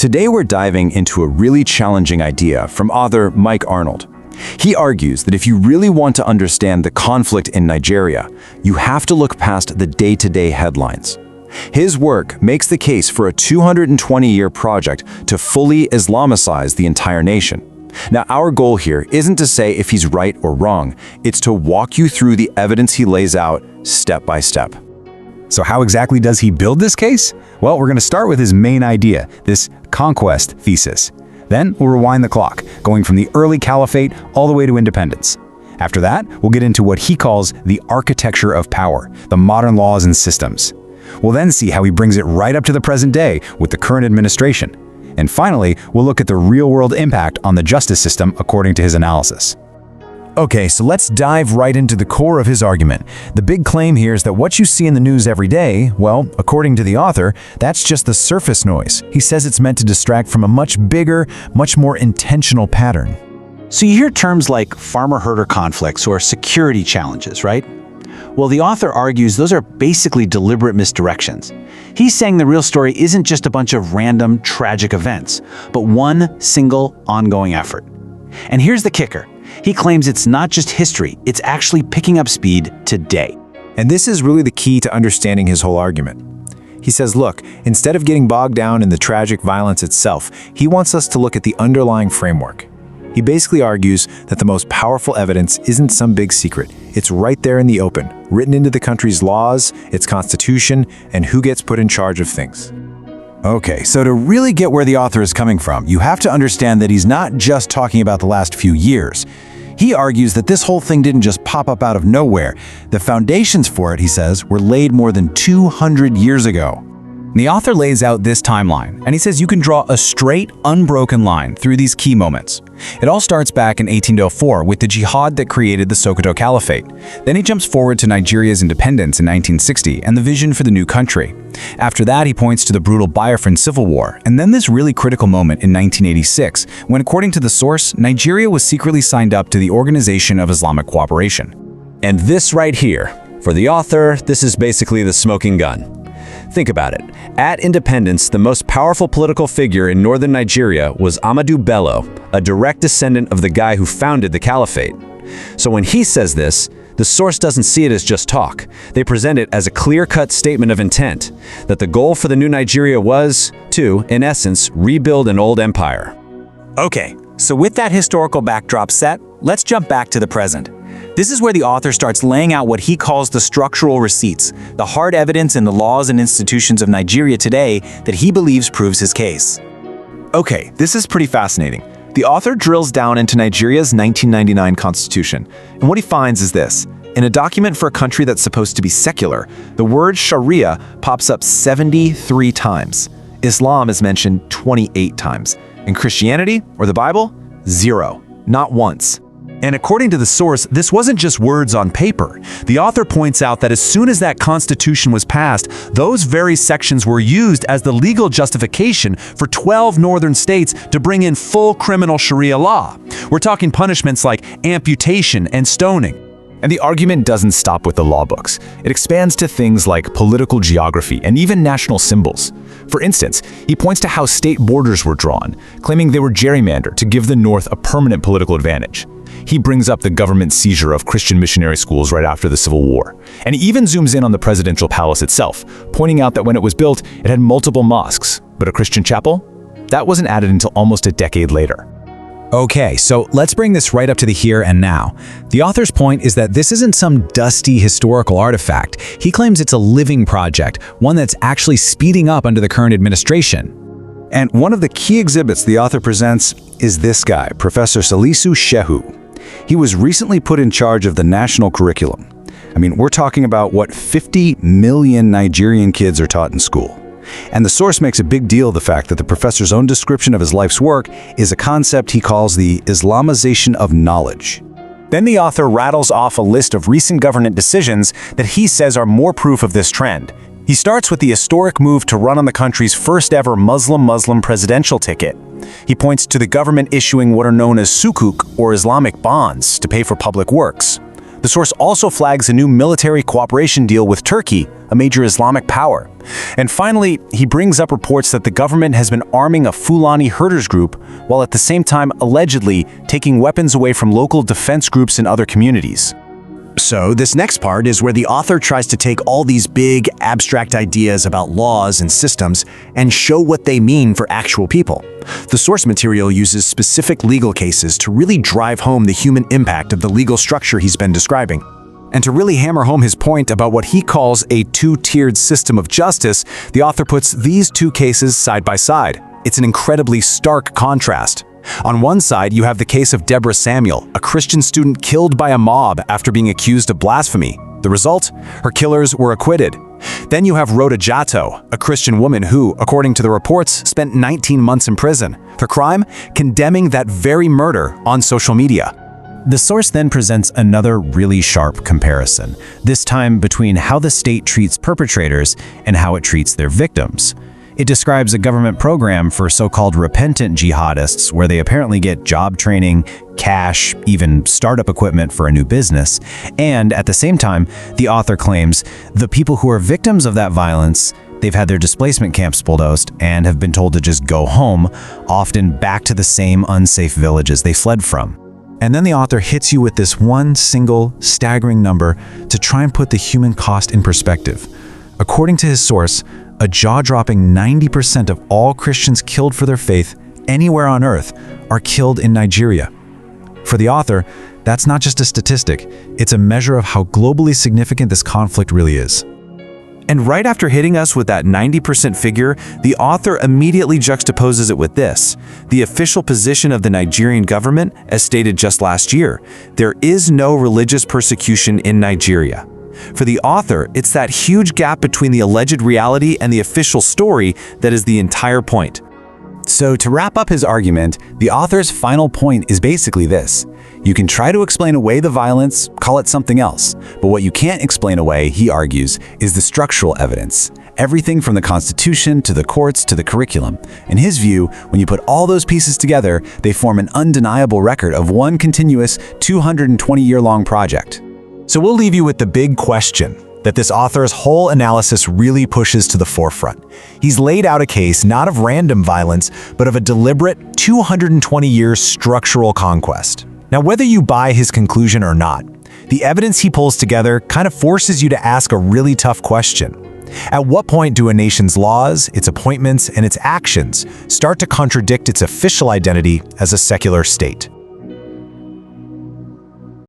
Today we're diving into a really challenging idea from author Mike Arnold. He argues that if you really want to understand the conflict in Nigeria, you have to look past the day-to-day headlines. His work makes the case for a 220-year project to fully Islamicize the entire nation. Now, our goal here isn't to say if he's right or wrong, it's to walk you through the evidence he lays out step by step. So how exactly does he build this case? Well, we're going to start with his main idea, this conquest thesis. Then we'll rewind the clock, going from the early caliphate all the way to independence. After that, we'll get into what he calls the architecture of power, the modern laws and systems. We'll then see how he brings it right up to the present day with the current administration. And finally, we'll look at the real-world impact on the justice system according to his analysis. Okay, so let's dive right into the core of his argument. The big claim here is that what you see in the news every day, well, according to the author, that's just the surface noise. He says it's meant to distract from a much bigger, much more intentional pattern. So you hear terms like farmer-herder conflicts or security challenges, right? Well, the author argues those are basically deliberate misdirections. He's saying the real story isn't just a bunch of random, tragic events, but one single, ongoing effort. And here's the kicker. He claims it's not just history, it's actually picking up speed today. And this is really the key to understanding his whole argument. He says, look, instead of getting bogged down in the tragic violence itself, he wants us to look at the underlying framework. He basically argues that the most powerful evidence isn't some big secret. It's right there in the open, written into the country's laws, its constitution, and who gets put in charge of things. Okay, so to really get where the author is coming from, you have to understand that he's not just talking about the last few years. He argues that this whole thing didn't just pop up out of nowhere. The foundations for it, he says, were laid more than 200 years ago. The author lays out this timeline, and he says you can draw a straight, unbroken line through these key moments. It all starts back in 1804 with the jihad that created the Sokoto Caliphate. Then he jumps forward to Nigeria's independence in 1960 and the vision for the new country. After that, he points to the brutal Biafran Civil War, and then this really critical moment in 1986, when according to the source, Nigeria was secretly signed up to the Organization of Islamic Cooperation. And this right here, for the author, this is basically the smoking gun. Think about it. At independence, the most powerful political figure in northern Nigeria was Ahmadu Bello, a direct descendant of the guy who founded the caliphate. So when he says this, the source doesn't see it as just talk. They present it as a clear-cut statement of intent, that the goal for the new Nigeria was to, in essence, rebuild an old empire. Okay, so with that historical backdrop set, let's jump back to the present. This is where the author starts laying out what he calls the structural receipts, the hard evidence in the laws and institutions of Nigeria today that he believes proves his case. Okay, this is pretty fascinating. The author drills down into Nigeria's 1999 constitution, and what he finds is this. In a document for a country that's supposed to be secular, the word Sharia pops up 73 times. Islam is mentioned 28 times. And Christianity, or the Bible, 0. Not once. And according to the source, this wasn't just words on paper. The author points out that as soon as that constitution was passed, those very sections were used as the legal justification for 12 northern states to bring in full criminal Sharia law. We're talking punishments like amputation and stoning. And the argument doesn't stop with the law books. It expands to things like political geography and even national symbols. For instance, he points to how state borders were drawn, claiming they were gerrymandered to give the North a permanent political advantage. He brings up the government seizure of Christian missionary schools right after the Civil War. And he even zooms in on the presidential palace itself, pointing out that when it was built, it had multiple mosques, but a Christian chapel? That wasn't added until almost a decade later. Okay, so let's bring this right up to the here and now. The author's point is that this isn't some dusty historical artifact. He claims it's a living project, one that's actually speeding up under the current administration. And one of the key exhibits the author presents is this guy, Professor Salisu Shehu. He was recently put in charge of the national curriculum. I mean, we're talking about what 50 million Nigerian kids are taught in school. And the source makes a big deal of the fact that the professor's own description of his life's work is a concept he calls the Islamization of knowledge. Then the author rattles off a list of recent government decisions that he says are more proof of this trend. He starts with the historic move to run on the country's first ever Muslim presidential ticket. He points to the government issuing what are known as sukuk, or Islamic bonds, to pay for public works. The source also flags a new military cooperation deal with Turkey, a major Islamic power. And finally, he brings up reports that the government has been arming a Fulani herders group, while at the same time allegedly taking weapons away from local defense groups in other communities. So this next part is where the author tries to take all these big, abstract ideas about laws and systems and show what they mean for actual people. The source material uses specific legal cases to really drive home the human impact of the legal structure he's been describing. And to really hammer home his point about what he calls a two-tiered system of justice, the author puts these two cases side by side. It's an incredibly stark contrast. On one side, you have the case of Deborah Samuel, a Christian student killed by a mob after being accused of blasphemy. The result? Her killers were acquitted. Then you have Rhoda Jatto, a Christian woman who, according to the reports, spent 19 months in prison. Her crime? Condemning that very murder on social media. The source then presents another really sharp comparison, this time between how the state treats perpetrators and how it treats their victims. It describes a government program for so-called repentant jihadists where they apparently get job training, cash, even startup equipment for a new business. And at the same time, the author claims the people who are victims of that violence, they've had their displacement camps bulldozed and have been told to just go home, often back to the same unsafe villages they fled from. And then the author hits you with this one single, staggering number to try and put the human cost in perspective. According to his source, a jaw-dropping 90% of all Christians killed for their faith anywhere on earth are killed in Nigeria. For the author, that's not just a statistic, it's a measure of how globally significant this conflict really is. And right after hitting us with that 90% figure, the author immediately juxtaposes it with this: the official position of the Nigerian government, as stated just last year. There is no religious persecution in Nigeria. For the author, it's that huge gap between the alleged reality and the official story that is the entire point. So to wrap up his argument, the author's final point is basically this. You can try to explain away the violence, call it something else, but what you can't explain away, he argues, is the structural evidence. Everything from the Constitution to the courts to the curriculum. In his view, when you put all those pieces together, they form an undeniable record of one continuous 220-year-long project. So we'll leave you with the big question that this author's whole analysis really pushes to the forefront. He's laid out a case not of random violence, but of a deliberate 220-year structural conquest. Now, whether you buy his conclusion or not, the evidence he pulls together kind of forces you to ask a really tough question. At what point do a nation's laws, its appointments, and its actions start to contradict its official identity as a secular state?